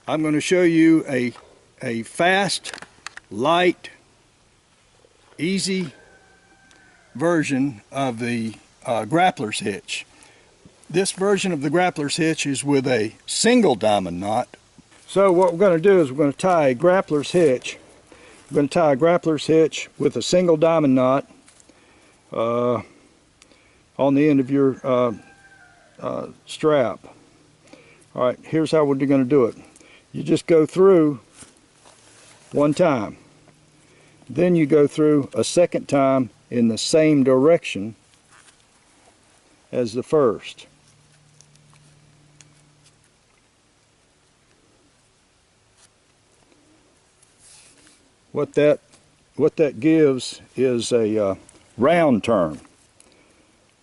I'm going to show you a fast, light, easy version of the Grappler's hitch. This version of the Grappler's hitch is with a single diamond knot. So what we're going to do is we're going to tie a Grappler's hitch. We're going to tie a Grappler's hitch with a single diamond knot on the end of your strap. Alright, here's how we're going to do it. You just go through one time. Then you go through a second time in the same direction as the first. What that gives is a round turn.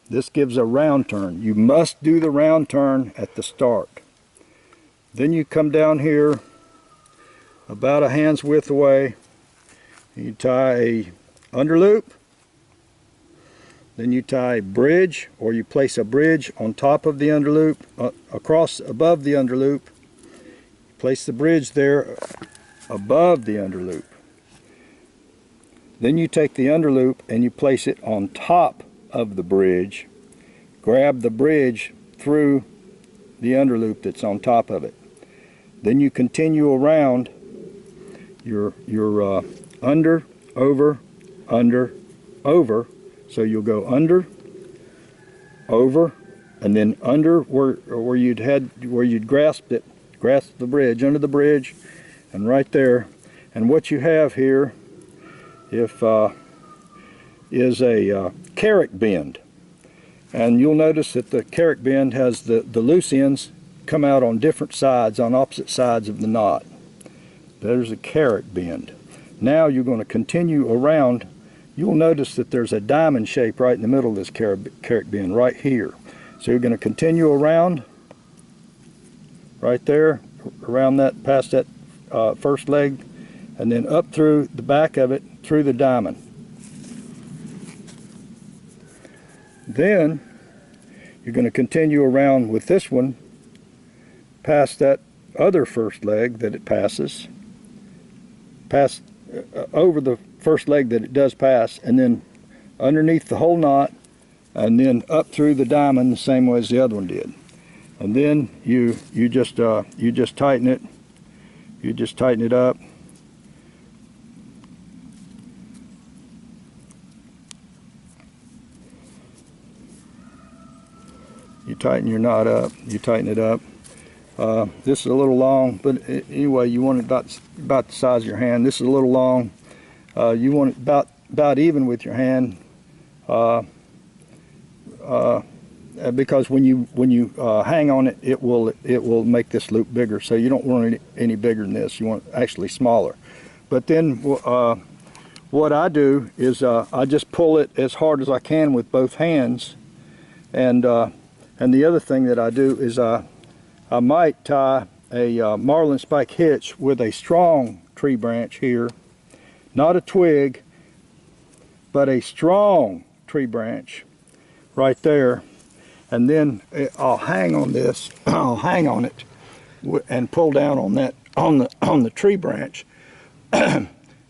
This gives a round turn. You must do the round turn at the start. Then you come down here about a hand's width away. You tie a underloop. Then you tie a bridge, or you place a bridge on top of the underloop, above the underloop. Place the bridge there above the underloop. Then you take the underloop and you place it on top of the bridge. Grab the bridge through the underloop that's on top of it. Then you continue around your under, over, under, over. So you'll go under, over, and then under where you'd grasp the bridge, under the bridge, and right there. And what you have here is a carrick bend. And you'll notice that the carrick bend has the loose ends come out on different sides, on opposite sides of the knot. There's a carrick bend. Now you're going to continue around. You'll notice that there's a diamond shape right in the middle of this carrick bend, right here. So you're going to continue around, right there, around that, past that first leg, and then up through the back of it, through the diamond. Then you're going to continue around with this one past that other first leg that it passes, over the first leg that it does pass, and then underneath the whole knot, and then up through the diamond the same way as the other one did. And then you just tighten it. You just tighten it up. You tighten your knot up. You tighten it up. This is a little long, but anyway, you want it about the size of your hand. This is a little long. You want it about even with your hand, because when you hang on it, it will make this loop bigger. So you don't want it any bigger than this. You want it actually smaller. But then what I do is I just pull it as hard as I can with both hands, and the other thing that I do is I might tie a marlin spike hitch with a strong tree branch here, not a twig, but a strong tree branch right there, and then I'll hang on this. I'll hang on it and pull down on that on the tree branch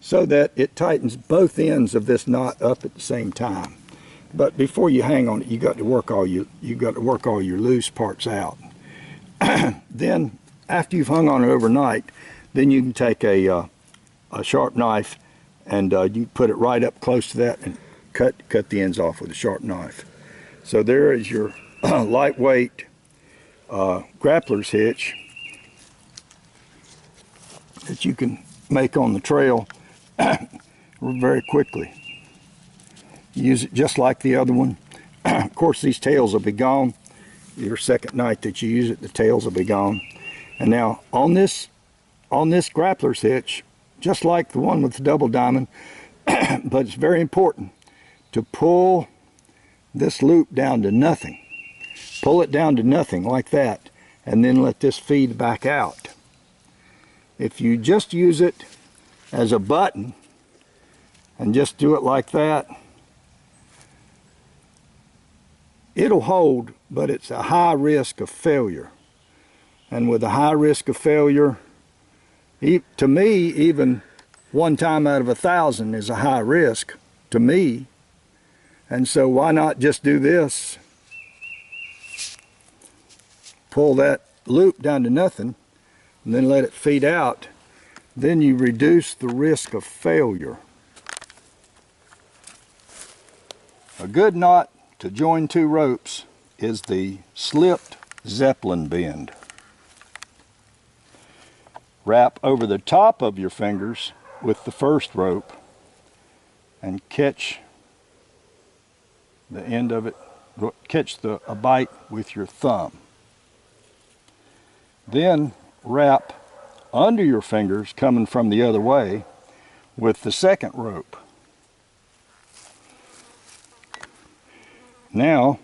so that it tightens both ends of this knot up at the same time. But before you hang on it, you got to work all your loose parts out. Then after you've hung on it overnight, then you can take a sharp knife and you put it right up close to that and cut the ends off with a sharp knife. So there is your lightweight Grappler's hitch that you can make on the trail very quickly. Use it just like the other one. Of course, these tails will be gone. Your second night that you use it, the tails will be gone. And now on this Grappler's hitch, just like the one with the double diamond, but it's very important to pull this loop down to nothing. Pull it down to nothing like that, and then let this feed back out. If you just use it as a button and just do it like that, it'll hold, but it's a high risk of failure. And with a high risk of failure, To me, even one time out of 1,000 is a high risk to me. And so why not just do this? Pull that loop down to nothing and then let it feed out. Then you reduce the risk of failure. A good knot to join two ropes is the slipped Zeppelin Bend. Wrap over the top of your fingers with the first rope and catch the end of it, catch a bite with your thumb. Then wrap under your fingers coming from the other way with the second rope. Now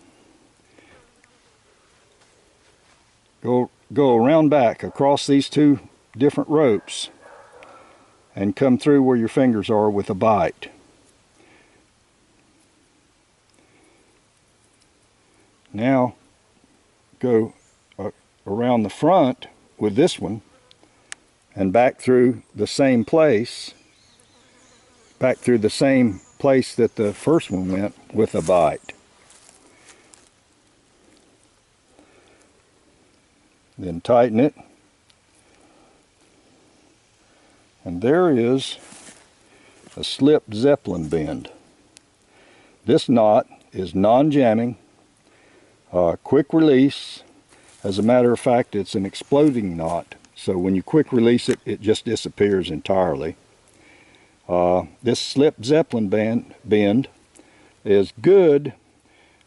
go around back across these two different ropes and come through where your fingers are with a bite. Now go around the front with this one and back through the same place, that the first one went with a bite. Then tighten it, and there is a slipped Zeppelin Bend. This knot is non-jamming, quick release. As a matter of fact, it's an exploding knot, so when you quick release it, it just disappears entirely. This slipped Zeppelin bend is good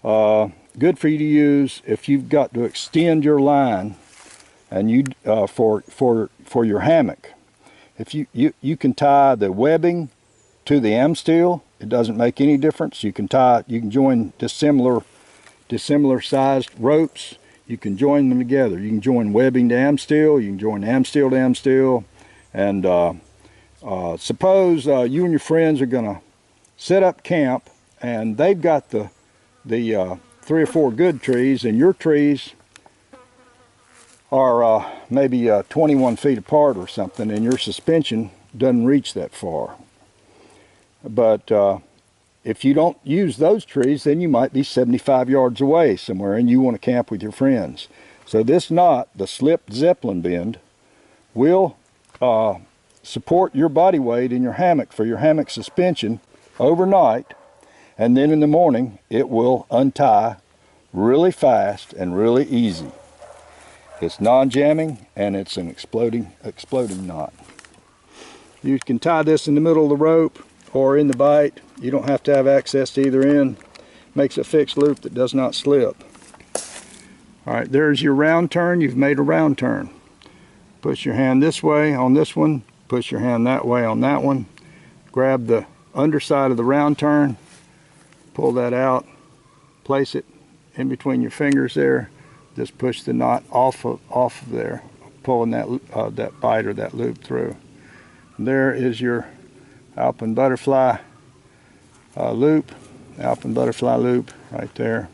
for you to use if you've got to extend your line and you for your hammock. If you can tie the webbing to the am steel, it doesn't make any difference. You can join dissimilar sized ropes. You can join them together. You can join webbing to am steel. You can join am steel to am steel. And suppose you and your friends are going to set up camp, and they've got the 3 or 4 good trees, and your trees are maybe 21 feet apart or something, and your suspension doesn't reach that far. But if you don't use those trees, then you might be 75 yards away somewhere and you want to camp with your friends. So this knot, the slipped Zeppelin Bend, will support your body weight in your hammock for your hammock suspension overnight, and then in the morning it will untie really fast and really easy. It's non-jamming and it's an exploding knot. You can tie this in the middle of the rope or in the bight. You don't have to have access to either end. Makes a fixed loop that does not slip. Alright, there's your round turn. You've made a round turn. Push your hand this way on this one. Push your hand that way on that one. Grab the underside of the round turn. Pull that out. Place it in between your fingers there. Just push the knot off of there, pulling that bight or that loop through. And there is your Alpine Butterfly Loop, Alpine Butterfly Loop right there.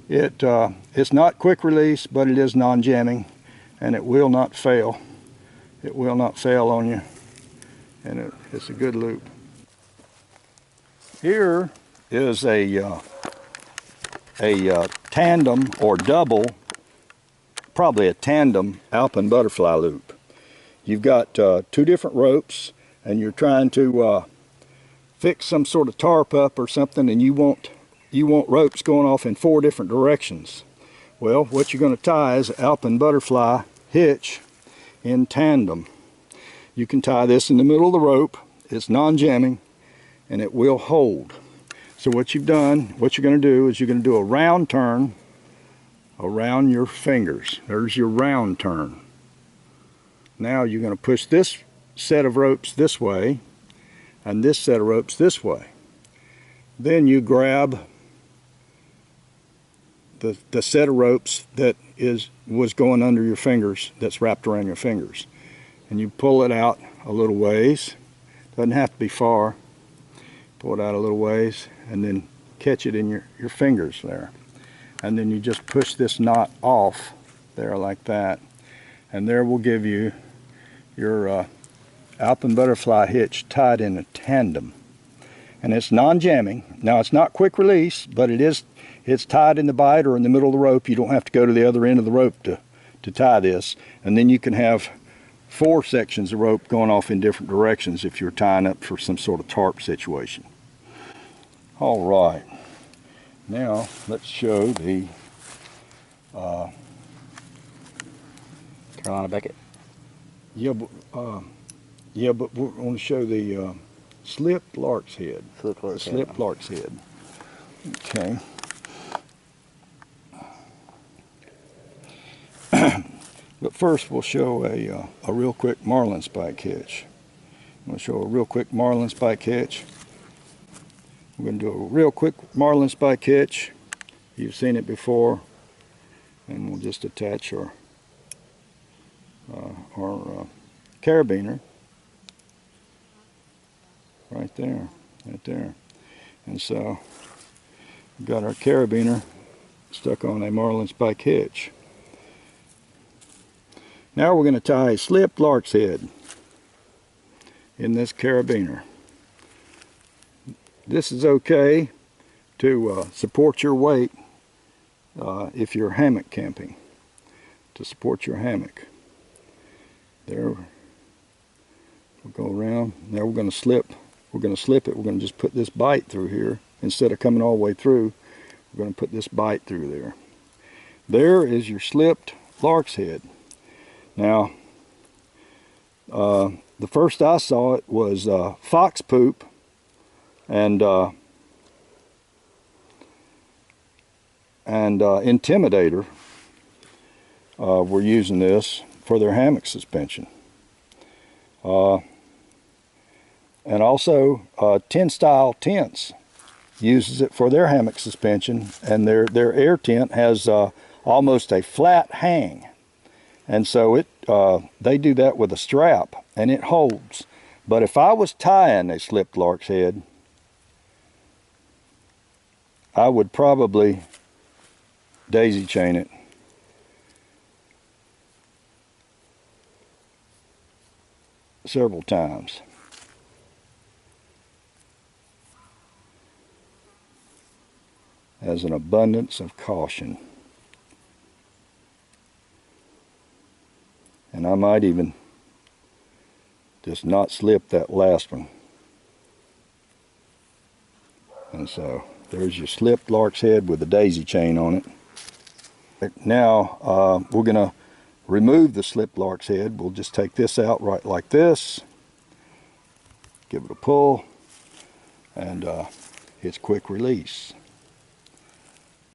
It's not quick release, but it is non-jamming, and it will not fail. It will not fail on you, and it's a good loop. Here is a tandem or double, probably a tandem Alpine Butterfly Loop. You've got 2 different ropes, and you're trying to fix some sort of tarp up or something, and you want ropes going off in 4 different directions. Well, what you're going to tie is Alpine Butterfly Hitch in tandem. You can tie this in the middle of the rope. It's non-jamming, and it will hold. So what you're going to do is you're going to do a round turn around your fingers. There's your round turn. Now you're going to push this set of ropes this way and this set of ropes this way. Then you grab the set of ropes that was going under your fingers, that's wrapped around your fingers, and you pull it out a little ways. Doesn't have to be far. Pull it out a little ways and then catch it in your fingers there, and then you just push this knot off there like that, and there will give you your Alpine Butterfly hitch tied in a tandem. And it's non-jamming. Now it's not quick release, but it's tied in the bight or in the middle of the rope. You don't have to go to the other end of the rope to tie this. And then you can have 4 sections of rope going off in different directions if you're tying up for some sort of tarp situation. All right, now let's show the Carolina Beckett. Yeah, but we're going to show the slipped lark's head. Slipped Lark's head. Okay. But first we'll show a real quick marlin spike hitch. I'm going to show a real quick marlin spike hitch. We're going to do a real quick marlin spike hitch. You've seen it before. And we'll just attach our carabiner right there. And so we've got our carabiner stuck on a marlin spike hitch. Now we're going to tie a slipped lark's head in this carabiner. This is okay to support your weight if you're hammock camping, to support your hammock. There, we'll go around. Now we're going to slip it. We're going to just put this bight through here. Instead of coming all the way through, we're going to put this bight through there. There is your slipped lark's head. Now, the first I saw it was fox poop and Intimidator were using this for their hammock suspension. And also Tent-Style Tents uses it for their hammock suspension, and their air tent has almost a flat hang. And so they do that with a strap, and it holds. But if I was tying a slipped lark's head, I would probably daisy chain it several times. As an abundance of caution. And I might even just not slip that last one. And so there's your slipped lark's head with a daisy chain on it. Now we're going to remove the slipped lark's head. We'll just take this out right like this. Give it a pull, and it's quick release.